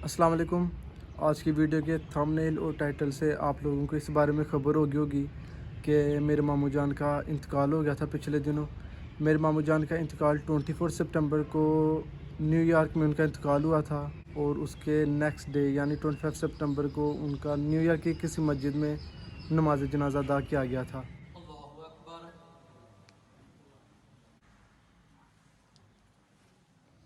अस्सलाम वालेकुम। आज की वीडियो के थंबनेल और टाइटल से आप लोगों को इस बारे में ख़बर होगी कि मेरे मामू जान का इंतकाल हो गया था पिछले दिनों। मेरे मामू जान का इंतकाल 24 सितंबर को न्यूयॉर्क में उनका इंतकाल हुआ था और उसके नेक्स्ट डे यानी 25 सितंबर को उनका न्यूयॉर्क की किसी मस्जिद में नमाज जनाजा अदा किया गया था।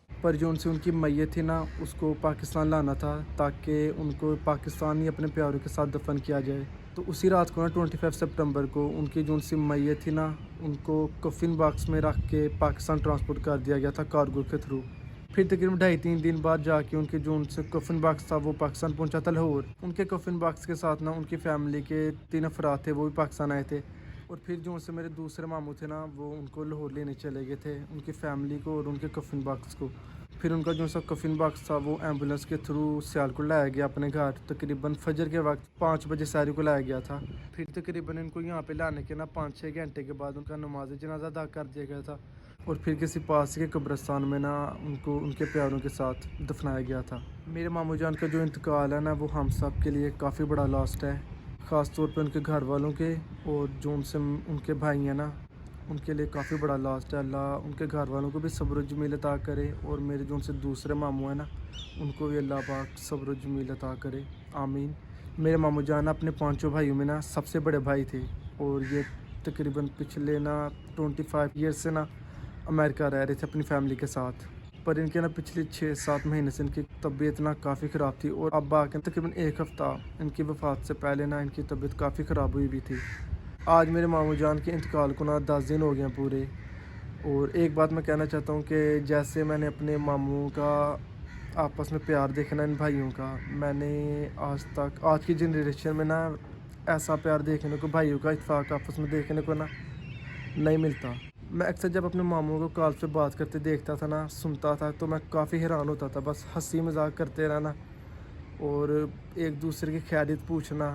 पर जो उनसे उनकी मैयत थी ना, उसको पाकिस्तान लाना था ताकि उनको पाकिस्तान ही अपने प्यारों के साथ दफन किया जाए। तो उसी रात को ना 25 सितंबर को उनकी जो उनसे मैयत थी ना, उनको कफिन बॉक्स में रख के पाकिस्तान ट्रांसपोर्ट कर दिया गया था कार्गो के थ्रू। फिर तकरीबन 2.5-3 दिन बाद जाके उनके जो उनसे कफिन बॉक्स था वो पाकिस्तान पहुंचा था लाहौर। उनके कफिन बॉक्स के साथ ना उनकी फैमिली के 3 अफराद थे, वो भी पाकिस्तान आए थे। और फिर जो उनसे मेरे दूसरे मामू थे ना, वो उनको लाहौर लेने चले गए थे, उनकी फैमिली को और उनके कफिन बॉक्स को। फिर उनका जो सा कफिन बॉक्स था वो एम्बुलेंस के थ्रू सियालकोट लाया गया अपने घर। तकरीबन फजर के वक्त 5 बजे सारी को लाया गया था। फिर तकरीबन इनको यहाँ पे लाने के ना 5-6 घंटे के बाद उनका नमाज जनाजा अदा कर दिया गया था और फिर किसी पास के कब्रिस्तान में ना उनको उनके प्यारों के साथ दफनाया गया था। मेरे मामू जान का जो इंतकाल है ना, वो हम सब के लिए काफ़ी बड़ा लॉस्ट है, ख़ास तौर पे उनके घर वालों के और जो उनसे उनके भाई हैं ना, उनके लिए काफ़ी बड़ा लॉस्ट है। अल्लाह उनके घर वालों को भी सब्र जमील अता करे और मेरे जो उनसे दूसरे मामू हैं ना, उनको भी अल्लाह पाक सब्र जमील अता करे, आमीन। मेरे मामू जान अपने 5 भाइयों में ना सबसे बड़े भाई थे और ये तकरीबन पिछले ना 25 ईयर्स से ना अमेरिका रह रहे थे अपनी फैमिली के साथ। पर इनके ना पिछले 6-7 महीने से इनकी तबीयत ना काफ़ी ख़राब थी और अब आके तकरीबन 1 हफ़्ता इनकी वफ़ात से पहले ना इनकी तबीयत काफ़ी ख़राब हुई भी थी। आज मेरे मामू जान के इंतकाल को ना 10 दिन हो गए हैं पूरे। और एक बात मैं कहना चाहता हूँ कि जैसे मैंने अपने मामू का आपस में प्यार देखा ना इन भाइयों का, मैंने आज की जनरेशन में ना ऐसा प्यार देखने को, भाइयों का इत्तेफाक आपस में देखने को ना नहीं मिलता। मैं अक्सर जब अपने मामू को कॉल पे बात करते देखता था ना, सुनता था, तो मैं काफ़ी हैरान होता था। बस हंसी मजाक करते रहना और एक दूसरे की खैरियत पूछना,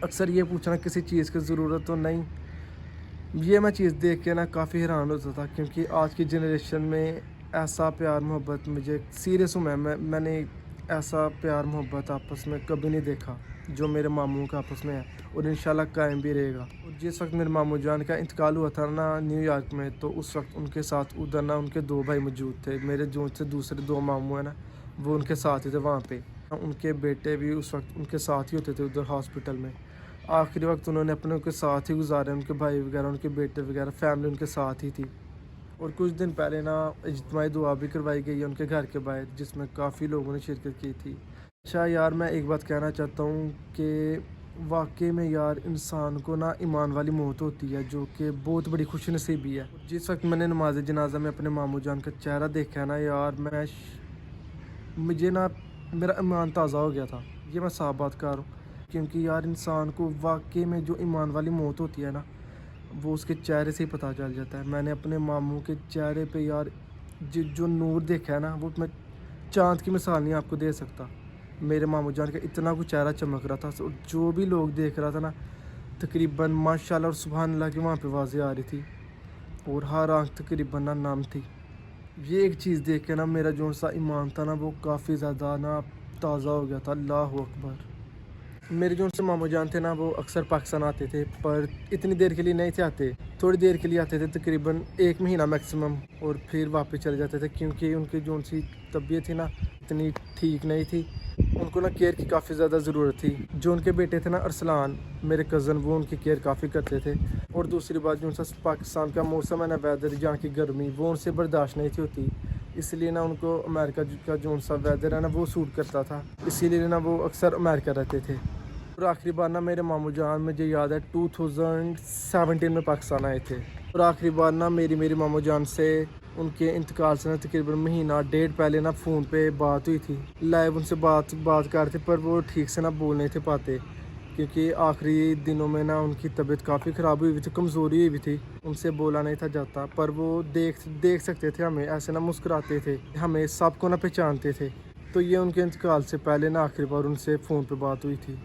अक्सर ये पूछना किसी चीज़ की ज़रूरत तो नहीं। ये मैं चीज़ देख के ना काफ़ी हैरान होता था, क्योंकि आज की जनरेशन में ऐसा प्यार मोहब्बत मुझे सीरियस हूँ मैंने ऐसा प्यार मोहब्बत आपस में कभी नहीं देखा जो मेरे मामू का आपस में है और इंशाल्लाह कायम भी रहेगा। और जिस वक्त मेरे मामू जान का इंतकाल हुआ था ना न्यूयॉर्क में, तो उस वक्त उनके साथ उधर ना उनके 2 भाई मौजूद थे। मेरे जो उनसे दूसरे 2 मामू हैं ना, वो उनके साथ ही थे वहाँ पे। उनके बेटे भी उस वक्त उनके साथ ही होते थे उधर हॉस्पिटल में। आखिरी वक्त उन्होंने अपने उनके साथ ही गुजारे, उनके भाई वगैरह, उनके बेटे वगैरह, फैमिली उनके साथ ही थी। और कुछ दिन पहले ना इज्तिमाई दुआ भी करवाई गई है उनके घर के बाहर, जिसमें काफ़ी लोगों ने शिरकत की थी। अच्छा यार, मैं एक बात कहना चाहता हूँ कि वाकई में यार इंसान को ना ईमान वाली मौत होती है, जो कि बहुत बड़ी खुश नसीबी है। जिस वक्त मैंने नमाज जनाजा में अपने मामू जान का चेहरा देखा है ना यार, मुझे ना मेरा ईमान ताज़ा हो गया था। ये मैं साफ बात कर रहा हूँ, क्योंकि यार इंसान को वाकई में जो ईमान वाली मौत होती है ना, वो उसके चेहरे से ही पता चल जाता है। मैंने अपने मामू के चेहरे पे यार जो नूर देखा है ना, वो मैं चाँद की मिसाल नहीं आपको दे सकता। मेरे मामू जान का इतना कुछ चेहरा चमक रहा था, और जो भी लोग देख रहा था ना, तकरीबन माशाल्लाह और सुभान अल्लाह की वहाँ पे आवाज़ें आ रही थी और हर आँख तकरीबन ना नाम थी। ये एक चीज़ देख के ना मेरा जो सा ईमान था ना, वो काफ़ी ज़्यादा ना ताज़ा हो गया था। अल्लाह अकबर। मेरे जो उनसे मामू जान थे ना, वो अक्सर पाकिस्तान आते थे, पर इतनी देर के लिए नहीं थे आते, थोड़ी देर के लिए आते थे, तकरीबन 1 महीना मैक्सिमम, और फिर वापस चले जाते थे, क्योंकि उनकी जो उनकी तबीयत थी ना इतनी ठीक नहीं थी। उनको ना केयर की काफ़ी ज़्यादा ज़रूरत थी। जो उनके बेटे थे ना अरसलान, मेरे कज़न, वो उनकी केयर काफ़ी करते थे। और दूसरी बात, जो उनका पाकिस्तान का मौसम है ना, वेदर, जहाँ की गर्मी, वो उनसे बर्दाश्त नहीं थी होती, इसलिए ना उनको अमेरिका का जो उनका वेदर है ना, वो सूट करता था, इसीलिए ना वो अक्सर अमेरिका रहते थे। और आखिरी बार ना मेरे मामू जान, मुझे याद है 2017 में पाकिस्तान आए थे। और आखिरी बार ना मेरी मामू जान से उनके इंतकाल से ना तकरीबन महीना डेढ़ पहले ना फ़ोन पे बात हुई थी। लाइव उनसे बात कर थे, पर वो ठीक से ना बोल नहीं थे पाते, क्योंकि आखिरी दिनों में ना उनकी तबीयत काफ़ी ख़राब हुई थी, कमज़ोरी हुई भी थी, उनसे बोला नहीं था जाता। पर वो देख सकते थे हमें, ऐसे ना मुस्कुराते थे, हमें सबको ना पहचानते थे। तो ये उनके इंतकाल से पहले ना आखिरी बार उनसे फ़ोन पे बात हुई थी।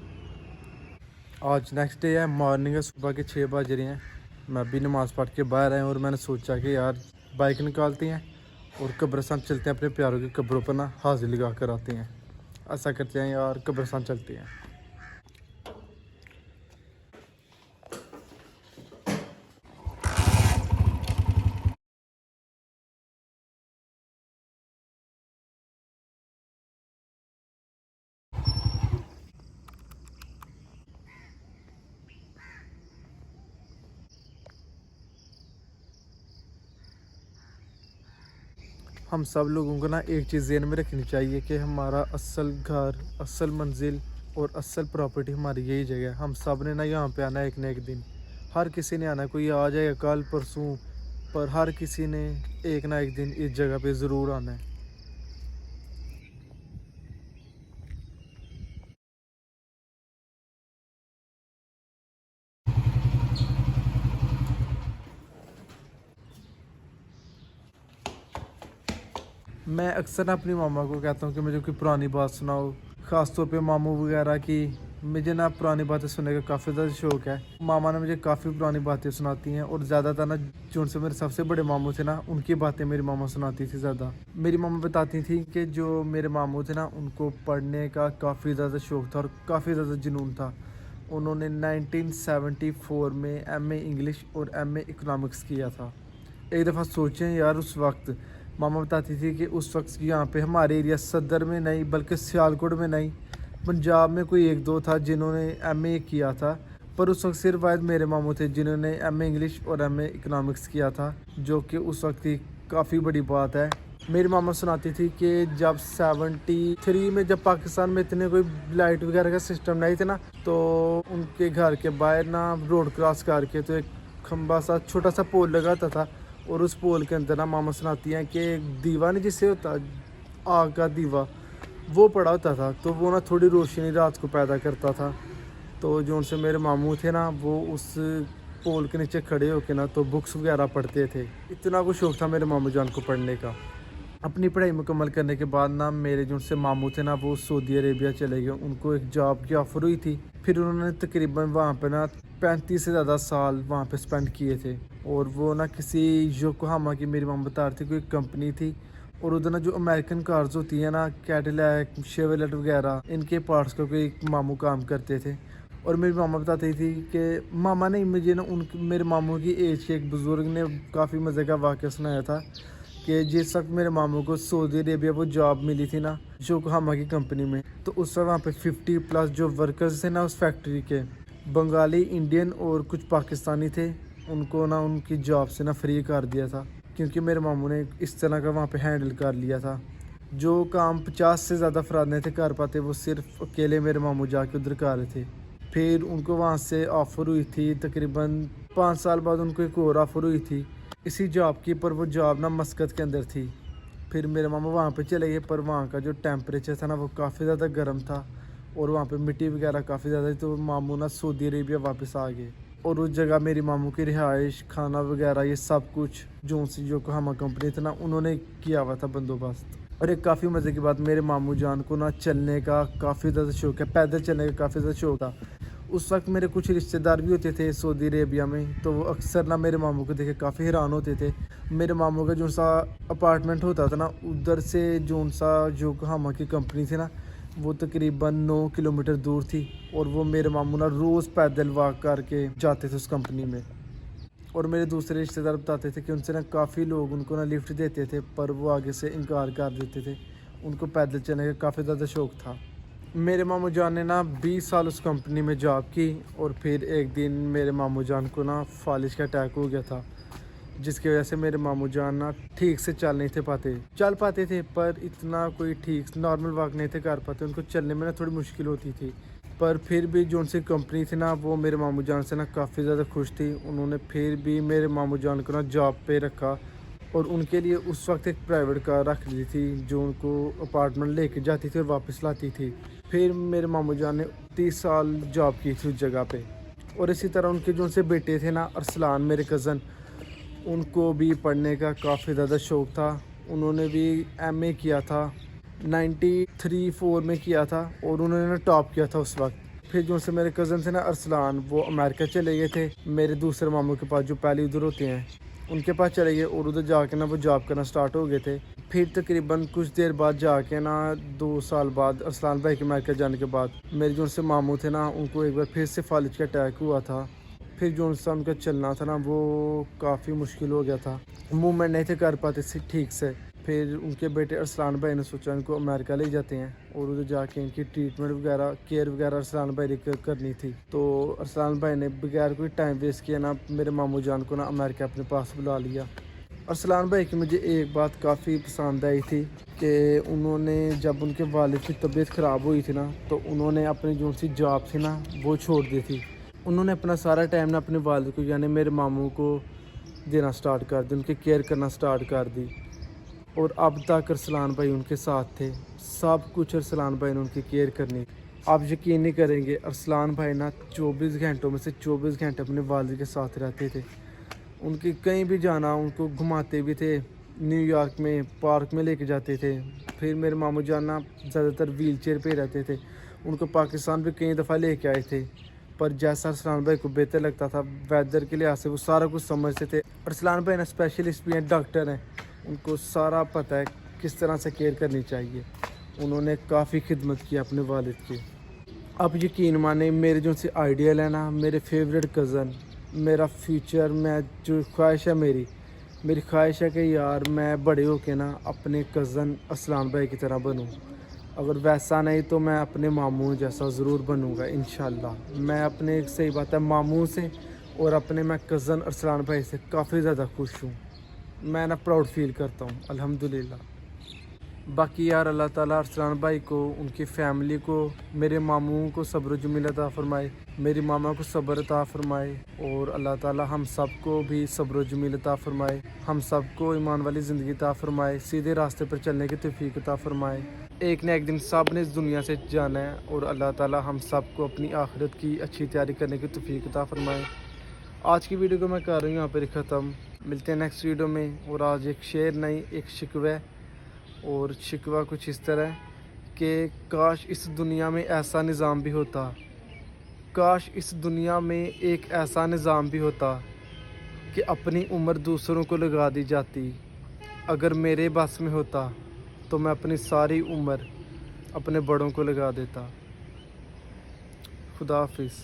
आज नेक्स्ट डे है, मॉर्निंग है, सुबह के 6 बज रहे हैं। मैं भी नमाज़ पढ़ के बाहर आया और मैंने सोचा कि यार बाइक निकालते हैं और कब्रिस्तान चलते हैं, अपने प्यारों की कब्रों पर ना हाजिरी लगा कर आते हैं। ऐसा करते हैं और कब्रिस्तान चलते हैं। हम सब लोगों को ना एक चीज़ ज़हन में रखनी चाहिए कि हमारा असल घर, असल मंजिल और असल प्रॉपर्टी हमारी यही जगह है। हम सब ने ना यहाँ पे आना है एक ना एक दिन। हर किसी ने आना है, कोई आ जाएगा कल परसों, पर हर किसी ने एक ना एक दिन इस जगह पे ज़रूर आना है। मैं अक्सर ना अपनी मामा को कहता हूँ कि मुझे कोई पुरानी बात सुनाओ, ख़ास तौर पे मामू वगैरह की। मुझे ना पुरानी बातें सुनने का काफ़ी ज़्यादा शौक़ है। मामा ने मुझे काफ़ी पुरानी बातें सुनाती हैं, और ज़्यादातर ना जो उनसे मेरे सबसे बड़े मामू थे ना, उनकी बातें मेरी मामा सुनाती थी ज़्यादा। मेरी मामा बताती थी कि जो मेरे मामू थे ना, उनको पढ़ने का काफ़ी ज़्यादा शौक़ था और काफ़ी ज़्यादा जुनून था। उन्होंने 1974 में MA इंग्लिश और MA इकोनॉमिक्स किया था। एक दफ़ा सोचें यार, उस वक्त मामा बताती थी कि उस वक्त यहाँ पे हमारे एरिया सदर में नहीं बल्कि सियालकोट में नहीं, पंजाब में कोई एक दो था जिन्होंने MA किया था, पर उस वक्त सिर्फ वाहिद मेरे मामू थे जिन्होंने MA इंग्लिश और MA इकोनॉमिक्स किया था, जो कि उस वक्त की काफ़ी बड़ी बात है। मेरी मामा सुनाती थी कि जब 73 में जब पाकिस्तान में इतने कोई लाइट वगैरह का सिस्टम नहीं थे ना, तो उनके घर के बाहर ना रोड क्रॉस करके तो एक खंबा सा छोटा सा पोल लगाता था, और उस पोल के अंदर ना मामा सुनाती हैं कि एक दीवा नहीं जिससे होता आग का दीवा, वो पड़ा होता था, तो वो ना थोड़ी रोशनी रात को पैदा करता था। तो जो उनसे मेरे मामू थे ना, वो उस पोल के नीचे खड़े होके ना तो बुक्स वगैरह पढ़ते थे। इतना कुछ शौक़ था मेरे मामू जान को पढ़ने का। अपनी पढ़ाई मुकम्मल करने के बाद ना मेरे जो उनसे मामू थे ना, वो सऊदी अरेबिया चले गए। उनको एक जॉब की ऑफ़र हुई थी, फिर उन्होंने तकरीबन वहाँ पे ना 35 से ज़्यादा साल वहाँ पे स्पेंड किए थे। और वो ना किसी योकोहामा की, मेरी मामा बता रही थी, कोई कंपनी थी, और उधर ना जो अमेरिकन कार्स होती है ना, कैडिलैक, शेवरलेट वगैरह, इनके पार्ट्स का कोई मामू काम करते थे। और मेरी मामा बताती थी कि मामा ने मुझे ना मेरे मामू की एज के एक बुज़ुर्ग ने काफ़ी मज़े का वाक़या सुनाया था कि जिस वक्त मेरे मामू को सऊदी अरेबिया वो जॉब मिली थी ना योकोहामा की कंपनी में, तो उस वक्त वहाँ पे 50+ जो वर्कर्स थे ना उस फैक्ट्री के, बंगाली, इंडियन और कुछ पाकिस्तानी थे, उनको ना उनकी जॉब से ना फ्री कर दिया था, क्योंकि मेरे मामू ने इस तरह का वहाँ पे हैंडल कर लिया था। जो काम 50 से ज़्यादा अफराद नहीं थे कर पाते, वो सिर्फ अकेले मेरे मामू जाके उधर कर रहे थे। फिर उनको वहाँ से ऑफ़र हुई थी, तकरीबन 5 साल बाद उनको एक और ऑफ़र हुई थी इसी जॉब की, पर वो जॉब ना मस्कत के अंदर थी। फिर मेरे मामा वहाँ पे चले गए, पर वहाँ का जो टेम्परेचर था ना वो काफ़ी ज़्यादा गर्म था, और वहाँ पे मिट्टी वगैरह काफ़ी ज़्यादा थी, तो मामू ना सऊदी अरेबिया वापस आ गए। और उस जगह मेरी मामू की रिहाइश, खाना वगैरह, ये सब कुछ जो उनसे योकोहामा कंपनी थी ना, उन्होंने किया हुआ था बंदोबस्त। और एक काफ़ी मज़े की बात, मेरे मामू जान को ना चलने का काफ़ी ज़्यादा शौक़ है, पैदल चलने का काफ़ी ज़्यादा शौक़ था। उस वक्त मेरे कुछ रिश्तेदार भी होते थे सऊदी अरेबिया में, तो वो अक्सर ना मेरे मामू को देखे काफ़ी हैरान होते थे। मेरे मामू का जो सा अपार्टमेंट होता था ना, उधर से जो सा योकोहामा की कंपनी थी ना, वो तकरीबन 9 किलोमीटर दूर थी, और वो मेरे मामू ना रोज़ पैदल वॉक करके जाते थे उस कंपनी में। और मेरे दूसरे रिश्तेदार बताते थे कि उनसे ना काफ़ी लोग उनको ना लिफ्ट देते थे, पर वो आगे से इनकार कर देते थे, उनको पैदल चलने का काफ़ी ज़्यादा शौक़ था। मेरे मामू जान ने ना 20 साल उस कंपनी में जॉब की, और फिर एक दिन मेरे मामू जान को ना फालिज का अटैक हो गया था, जिसकी वजह से मेरे मामू जान ना ठीक से चल पाते थे, पर इतना कोई ठीक नॉर्मल वॉक नहीं थे कर पाते, उनको चलने में ना थोड़ी मुश्किल होती थी। पर फिर भी जो उनसे कंपनी थी ना, वो मेरे मामू जान से ना काफ़ी ज़्यादा खुश थी। उन्होंने फिर भी मेरे मामू जान को ना जॉब पे रखा, और उनके लिए उस वक्त एक प्राइवेट कार रख ली थी जो उनको अपार्टमेंट लेके जाती थी और वापस लाती थी। फिर मेरे मामू जान ने 30 साल जॉब की थी उस जगह पे। और इसी तरह उनके जो उनसे बेटे थे ना, अरसलान, मेरे कज़न, उनको भी पढ़ने का काफ़ी ज़्यादा शौक़ था। उन्होंने भी MA किया था, 93-4 में किया था, और उन्होंने ना टॉप किया था उस वक्त। फिर जो उनसे मेरे कज़न थे ना, अरसलान, वो अमेरिका चले गए थे मेरे दूसरे मामू के पास जो पहले उधर होते हैं, ان کے پاس چلے گئے اور ادھر جا کے نا وہ جاب کرنا سٹارٹ ہو گئے تھے. پھر تقریباً کچھ دیر بعد جا کے نا 2 سال بعد ارسلان بھائی کے امریکہ جانے کے بعد میرے جو ان سے ماموں تھے نا ان کو ایک بار پھر سے فالج کا اٹیک ہوا تھا. پھر جو ان سے ان کا چلنا تھا نا وہ کافی مشکل ہو گیا تھا, موومنٹ نہیں تھے کر پاتے تھے ٹھیک سے. پھر ان کے بیٹے ارسلان بھائی نے سوچا ان کو امریکہ لے جاتے ہیں اور ادھر جا کے ان کی ٹریٹمنٹ وغیرہ کیئر وغیرہ ارسلان بھائی نے کرنی تھی. تو ارسلان بھائی نے بغیر کوئی ٹائم ویسٹ کیا نا میرے ماموں جان کو نا امریکہ اپنے پاس بلا لیا. ارسلان بھائی کی مجھے ایک بات کافی پسند آئی تھی کہ انہوں نے جب ان کے والد کی طبیعت خراب ہوئی تھی نا تو انہوں نے اپنی جو سی جاب تھی نا وہ چھوڑ دی تھی. انہوں نے اپنا سارا ٹائم نا اپنے والد کو یعنی میرے ماموں کو دینا سٹارٹ کر دی, ان کی کیئر کرنا سٹارٹ کر دی. اور اب تک ارسلان بھائی ان کے ساتھ تھے, سب کچھ ارسلان بھائی نے ان کی کیئر کرنی. آپ یقین نہیں کریں گے ارسلان بھائی نا 24 گھنٹوں میں سے 24 گھنٹے اپنے والد کے ساتھ رہتے تھے. ان کی کہیں بھی جانا ان کو گھماتے بھی تھے, نیو یارک میں پارک میں لے کے جاتے تھے. پھر میرے ماموں جانا زیادہ تر ویل چیئر پہ رہتے تھے, ان کو پاکستان بھی کئی دفعہ لے کے آئے تھے. پر جیسا ارسلان بھائی کو بہتر لگتا تھا ویدر کے لحاظ سے وہ سارا کچھ سمجھتے تھے. ارسلان بھائی نا اسپیشلسٹ بھی ہیں, ڈاکٹر ہیں, ان کو سارا پتہ ہے کس طرح سے کیئر کرنی چاہیے. انہوں نے کافی خدمت کی اپنے والد کی. آپ یقین مانیں میرے جو سے آئیڈیل ہے نا, میرے فیوریٹ کزن, میرا فیوچر, میں جو خواہش ہے میری خواہش ہے کہ یار میں بڑے ہو کے نا اپنے کزن ارسلان بھائی کی طرح بنوں. اگر ویسا نہیں تو میں اپنے ماموں جیسا ضرور بنوں گا انشاءاللہ. میں اپنے صحیح بات ہے ماموں سے اور اپنے میں کزن ارسلان بھائی سے کافی زیادہ خوش ہوں. میں نا پراؤڈ فیل کرتا ہوں الحمدللہ. باقی یار اللہ تعالیٰ ارسلان بھائی کو, ان کی فیملی کو, میرے ماموں کو صبر و جمیل عطا فرمائے, میری ماما کو صبر عطا فرمائے, اور اللہ تعالیٰ ہم سب کو بھی صبر و جمیل عطا فرمائے, ہم سب کو ایمان والی زندگی عطا فرمائے, سیدھے راستے پر چلنے کی توفیق عطا فرمائے. ایک نہ ایک دن سب نے اس دنیا سے جانا ہے, اور اللہ تعالیٰ ہم سب کو اپنی آخرت کی اچھی تیاری کرنے کی توفیق عطا فرمائے. آج کی ویڈیو کو میں کر رہا ہوں یہاں پر ختم. ملتے ہیں نیکسٹ ویڈیو میں. اور آج ایک شعر نہیں ایک شکوہ, اور شکوہ کچھ اس طرح کہ کاش اس دنیا میں ایسا نظام بھی ہوتا, کاش اس دنیا میں ایک ایسا نظام بھی ہوتا کہ اپنی عمر دوسروں کو لگا دی جاتی. اگر میرے بس میں ہوتا تو میں اپنی ساری عمر اپنے بڑوں کو لگا دیتا. خدا حافظ.